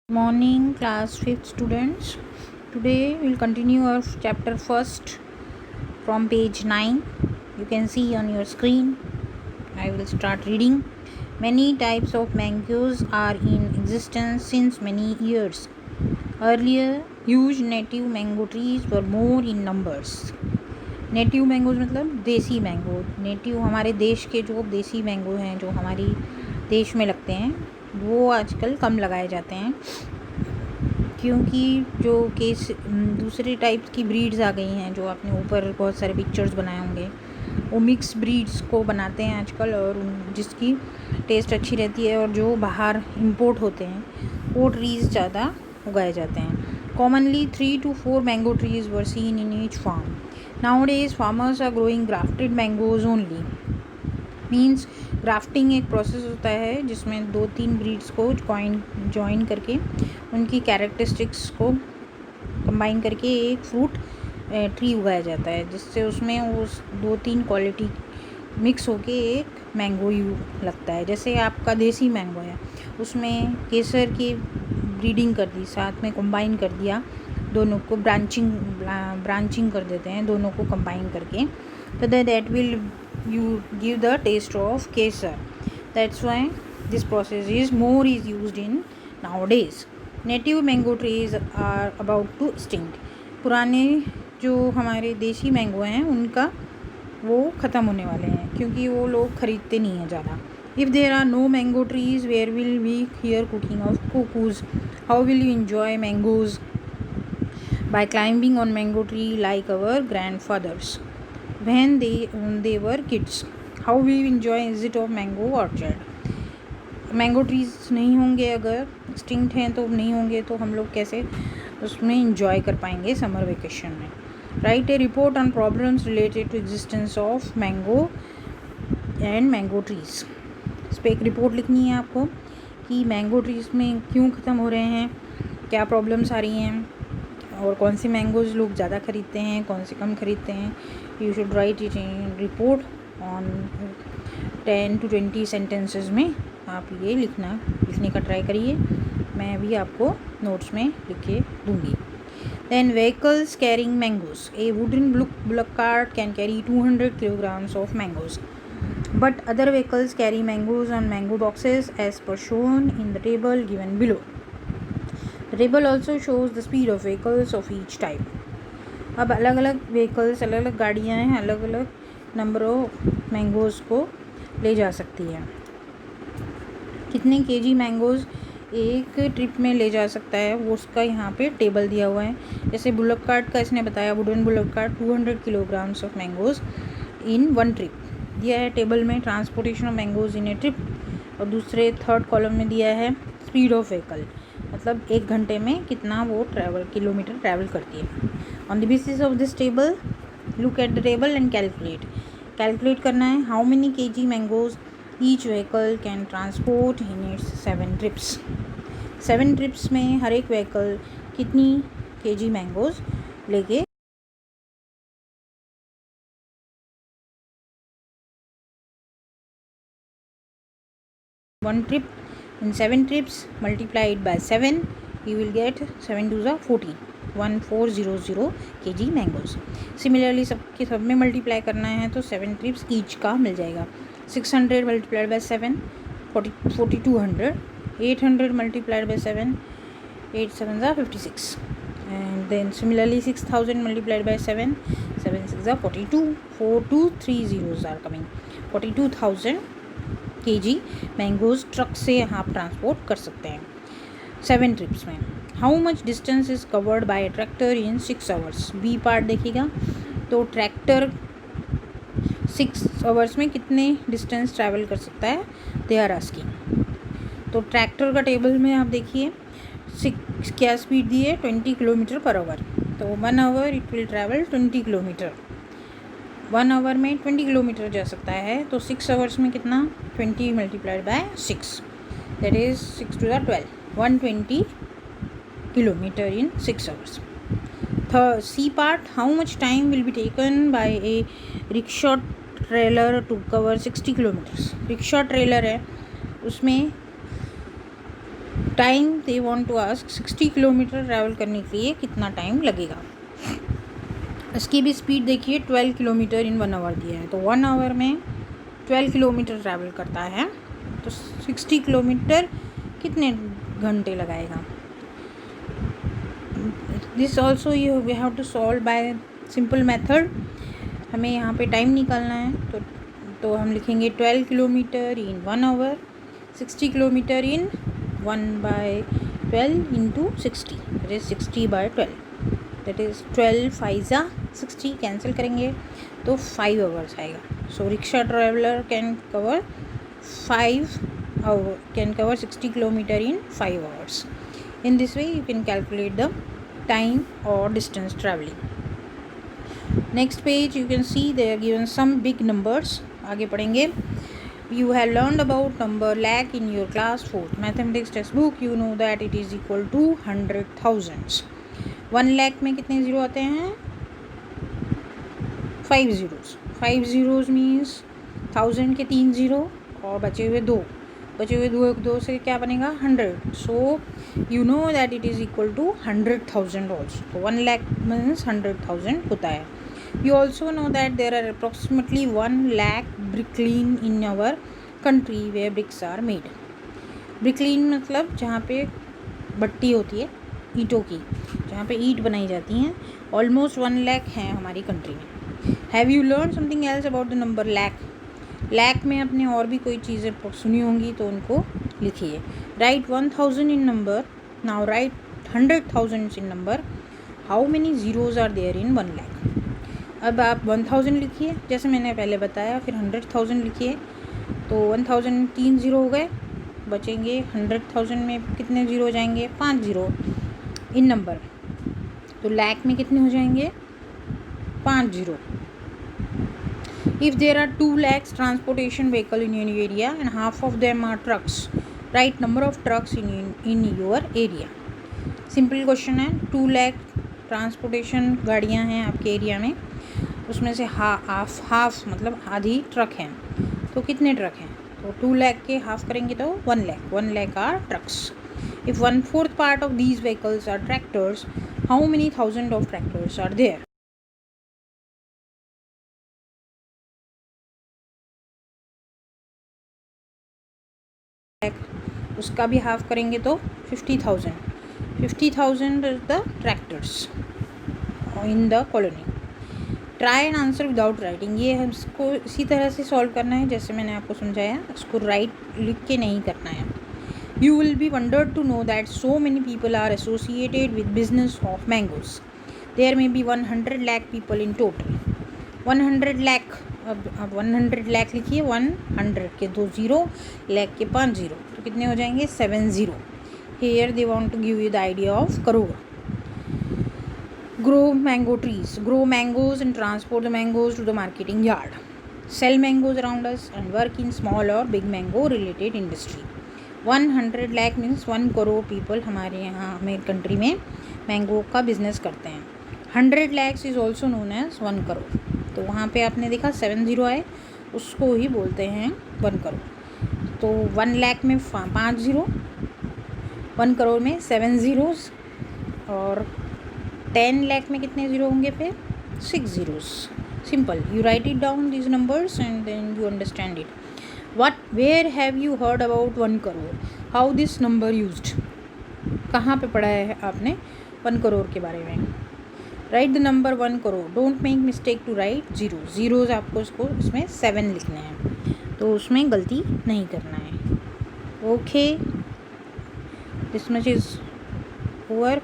Morning, class 5th students. Today we'll continue our chapter first from page 9. You can see on your screen. I will start reading. Many types of mangoes are in existence since many years. Earlier, huge native mango trees were more in numbers. Native mangoes मतलब देसी mango. Native हमारे देश के जो देसी mango हैं जो हमारी देश में लगते हैं वो आजकल कम लगाए जाते हैं क्योंकि जो दूसरे टाइप की ब्रीड्स आ गई हैं. जो आपने ऊपर बहुत सारे पिक्चर्स बनाए होंगे वो मिक्स ब्रीड्स को बनाते हैं आजकल और जिसकी टेस्ट अच्छी रहती है और जो बाहर इंपोर्ट होते हैं वो ट्रीज़ ज़्यादा उगाए जाते हैं. Commonly 3 to 4 mango trees were seen in each farm. Nowadays farmers are growing grafted mangoes only. Means grafting एक प्रोसेस होता है जिसमें 2-3 ब्रीड्स को जॉइन करके उनकी कैरेक्टरिस्टिक्स को कंबाइन करके एक फ्रूट ट्री उगाया जाता है जिससे उसमें उस 2-3 क्वालिटी मिक्स होके एक मैंगो लगता है. जैसे आपका देसी मैंगो है उसमें केसर की ब्रीडिंग कर दी, साथ में कंबाइन कर दिया, दोनों को ब्रांचिंग कर देते हैं दोनों को कंबाइन करके, तो that will you give the taste of kesar. That's why this process is used in nowadays. Native mango trees are about to extinct. पुराने जो हमारे देसी मैंगो हैं उनका वो ख़त्म होने वाले हैं क्योंकि वो लोग ख़रीदते नहीं हैं ज़्यादा. If there are no mango trees, where will we hear cooking of cuckoos? How will you enjoy mangoes? By climbing on mango tree like our grandfathers when they were kids. How we enjoy visit of mango orchard. Mango trees नहीं होंगे, अगर extinct हैं तो नहीं होंगे तो हम लोग कैसे उसमें इंजॉय कर पाएंगे समर वेकेशन में. Write a report on problems related to existence of mango and mango trees. इस पर एक रिपोर्ट लिखनी है आपको कि मैंगो ट्रीज में क्यों ख़त्म हो रहे हैं, क्या प्रॉब्लम्स आ रही हैं और कौन से मैंगोज़ लोग ज़्यादा ख़रीदते हैं कौन से कम ख़रीदते हैं. You should write it in report on 10 to 20 sentences में आप ये लिखने का ट्राई करिए. मैं अभी आपको नोट्स में लिख के दूँगी. Then vehicles carrying mangoes. A wooden bullock cart can carry 200 kilograms of mangoes, but other vehicles carry mangoes on mango boxes as per shown in the table given below. The table also shows the speed of vehicles of each type. अब अलग अलग vehicles, अलग अलग गाड़ियाँ हैं, अलग अलग number of mangoes को ले जा सकती हैं. कितने केजी मैंगोज़ एक ट्रिप में ले जा सकता है वो उसका यहाँ पे टेबल दिया हुआ है. जैसे बुलक कार्ट का इसने बताया, wooden bullock cart 200 kilograms of mangoes in one trip दिया है टेबल में. Transportation of mangoes in A trip. और दूसरे थर्ड कॉलम में दिया है स्पीड ऑफ व्हीकल, मतलब 1 घंटे में कितना वो किलोमीटर ट्रैवल करती है. On the basis of this table look at the table and calculate करना है how many KG mangoes each vehicle can transport in its 7 trips. 7 trips में हर एक व्हीकल कितनी केजी मैंगोज लेके one trip. In 7 trips multiplied by 7 you will get 7 2s are 40, 1400 kg mangoes. Similarly सब में multiply करना है तो 7 ट्रिप्स ईच का मिल जाएगा. 600 multiplied by 7 4200. 800 multiplied by 7 8 7s are 56. And then similarly 6000 multiplied by 7 7 6s are 42. 4230s are coming. 42,000 kg mangoes truck से आप transport कर सकते हैं 7 ट्रिप्स में. How much distance is covered by tractor in 6 hours. B part देखिएगा तो tractor 6 hours में कितने डिस्टेंस ट्रैवल कर सकता है दे आर आस्किंग. तो ट्रैक्टर का टेबल में आप देखिए क्या स्पीड दी है 20 किलोमीटर पर आवर. तो 1 hour it will travel 20 kilometre. 1 hour में 20 किलोमीटर जा सकता है तो 6 आवर्स में कितना 20 multiplied by 6 that is 6 to the 12 120 kilometre in 6 hours. C part how much time will be taken by a rickshaw trailer to cover 60 kilometres. Rickshaw trailer है उसमें time they want to ask 60 kilometre travel करने के लिए कितना time लगेगा। इसकी भी speed देखिए 12 किलोमीटर इन 1 आवर दिया है, तो 1 आवर में 12 किलोमीटर ट्रैवल करता है, तो 60 किलोमीटर कितने घंटे लगाएगा। This also you we have to solve by simple method. हमें यहाँ पे टाइम निकालना है, तो हम लिखेंगे 12 kilometre in 1 hour, 60 kilometre in 1/12 into 60, that is 60/12, that is 12 5 60, cancel करेंगे तो 5 आवर्स आएगा। So rickshaw traveller can cover 60 kilometre in 5 hours. In this way you can calculate the time or distance traveling. Next page you can see they are given some big numbers. आगे पढ़ेंगे। You have learned about number lakh in your class 4th mathematics textbook. You know that it is equal to 100,000. 1 lakh में कितने zero आते हैं? 5 zeros. 5 zeros means 1000 के 3 zero और बचे हुए 2 से क्या बनेगा? 100. So you know that it is equal to 100,000 also. तो 1 lakh मीन्स 100,000 होता है। You also know that there are approximately 1 lakh brick kiln in our country where bricks are made. Brick kiln मतलब जहाँ पे भट्टी होती है ईंटों की, जहाँ पे ईंट बनाई जाती हैं, ऑलमोस्ट 1 lakh हैं हमारी कंट्री में। Have you learn something else about the number lakh? Lakh में आपने और भी कोई चीज़ें सुनी होंगी तो उनको लिखिए। Write 1000 in number, now write 100,000 in number. How many zeros are there in 1 lakh? अब आप 1000 लिखिए जैसे मैंने पहले बताया, फिर 100,000 लिखिए। तो 1000 3 ज़ीरो हो गए, बचेंगे 100,000 में कितने ज़ीरो हो जाएंगे? 5 ज़ीरो इन नंबर। तो लैक में कितने हो जाएंगे? 5 zero. If there are 2 lakhs transportation vehicle in your area and half of them are trucks, write number of trucks in your area. Simple question है। 2 lakh ट्रांसपोर्टेशन गाड़ियाँ हैं आपके एरिया में, उसमें से हाफ मतलब आधी ट्रक हैं, तो कितने ट्रक हैं? तो 2 lakh के हाफ करेंगे तो 1 lakh। 1 lakh are trucks. If 1/4 part of these vehicles are tractors, how many thousand of tractors are there? उसका भी हाफ करेंगे तो 50,000 is the tractors in the colony. Try and answer without writing, ये हमको इसी तरह से सॉल्व करना है जैसे मैंने आपको समझाया, इसको लिख के नहीं करना है। You will be wondered to know that so many people are associated with business of mangoes. There may be 100 lakh people in total. 100 lakh, अब 100 lakh लिखिए, 100 के 2 ज़ीरो, lakh के 5 ज़ीरो, तो कितने हो जाएंगे? 7 zero. Here they want to give you the idea of crore. Grow mango trees, grow mangoes and transport the mangoes to the marketing yard, sell mangoes around us and work in small or big mango related industry. 100 lakh means 1 crore people हमारे यहाँ हमें country में mango का business करते हैं। 100 lakhs is also known as 1 crore. तो वहाँ पे आपने देखा 7 ज़ीरो आए, उसको ही बोलते हैं 1 करोड़। तो 1 lakh में 5 ज़ीरो, 1 करोड़ में 7 ज़ीरोज़, और 10 lakh में कितने ज़ीरो होंगे? फिर 6 zeros. Simple, you write it down these numbers and then you understand it. Where have you heard about 1 crore? How this number used? कहाँ पे पढ़ा है आपने 1 करोड़ के बारे में? Write the number 1 crore, don't make mistake to write zero. Zeros आपको इसमें 7 लिखने हैं, तो उसमें गलती नहीं करना है। Okay, this much is over.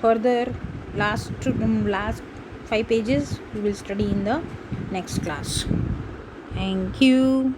Further last 5 pages we will study in the next class. Thank you.